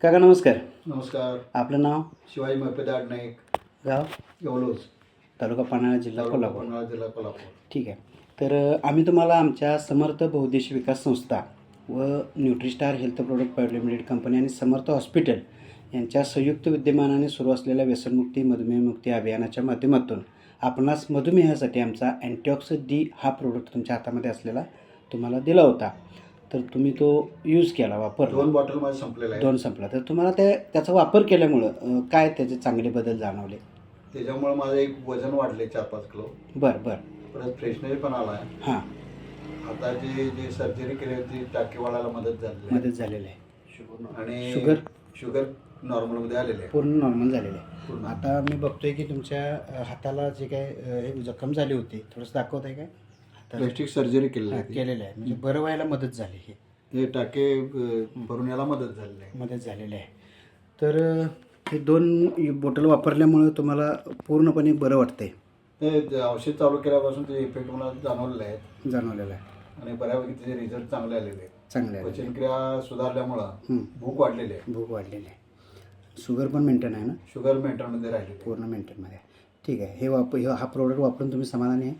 काका नमस्कार. नमस्कार. आपलं नाव? शिवाजी महपेदार नाईक, गाव? येवलोज, तालुका पन्हाळा, जिल्हा कोल्हापूर. पन्हाळा, जिल्हा कोल्हापूर. ठीक आहे. तर आम्ही तुम्हाला आमच्या समर्थ बहुउद्देशीय विकास संस्था व Nutristar health product private limited company आणि समर्थ हॉस्पिटल यांच्या संयुक्त विद्यमानाने सुरू असलेल्या व्यसनमुक्ती मधुमेहमुक्ती अभियानाच्या माध्यमातून आपणास मधुमेहासाठी आमचा अँटीऑक्स डी हा प्रोडक्ट तुमच्या हातामध्ये असलेला तुम्हाला दिला होता. तर तुम्ही तो यूज केला, वापरला. 2 बॉटल माझं संपलेलं आहे. 2 संपला. तर तुम्हाला त्याचा वापर केल्यामुळं काय त्याचे चांगले बदल जाणवले? त्याच्यामुळे माझं एक वजन वाढले 4-5 किलो. बरं. परत फ्रेशनेस पण आला आहे. हां. आता जे सर्जरी केली होती टाके वाढायला मदत झालेली आहे. आणि शुगर नॉर्मलमध्ये आलेले आहे, पूर्ण नॉर्मल झालेलं आहे. पूर्ण. आता मी बघतोय की तुमच्या हाताला जे काय हे जखम झाली होती, थोडंसं दाखवत आहे काय? प्लॅस्टिक सर्जरी केलेली आहे. केलेलं आहे, म्हणजे बरं व्हायला मदत झाली. हे टाके भरून याला मदत झालेली आहे. तर हे 2 बॉटल वापरल्यामुळे तुम्हाला पूर्णपणे बरं वाटतंय? ते औषध चालू केल्यापासून ते इफेक्ट मला जाणवलेले आहेत जाणवलेलं आहे. आणि बऱ्यापैकी त्याचे रिझल्ट चांगले आलेले आहेत. चांगलं आहे. पचनक्रिया सुधारल्यामुळं भूक वाढलेली आहे. भूक वाढलेली आहे. शुगर पण मेंटेन आहे ना? शुगर मेंटेनमध्ये राहिली. पूर्ण मेंटेनमध्ये आहे. ठीक आहे. हा प्रोडक्ट वापरून तुम्ही समाधानी आहे?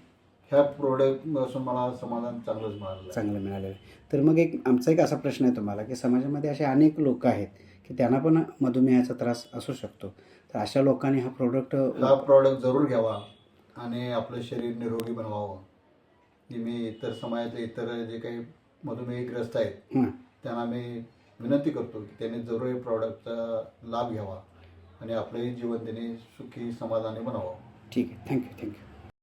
ह्या प्रोडक्टपासून मला समाधान चांगलंच मिळालं. चांगलं मिळालेलं आहे. तर मग आमचा एक असा प्रश्न आहे तुम्हाला, की समाजामध्ये असे अनेक लोक आहेत की त्यांना पण मधुमेहाचा त्रास असू शकतो. तर अशा लोकांनी हा प्रोडक्ट जरूर घ्यावा आणि आपलं शरीर निरोगी बनवावं. की मी इतर समाजातले इतर जे काही मधुमेहग्रस्त आहेत त्यांना मी विनंती करतो की त्यांनी जरूर हे प्रॉडक्टचा लाभ घ्यावा आणि आपलंही जीवन त्यांनी सुखी समाधानी बनावं. ठीक आहे. थँक्यू.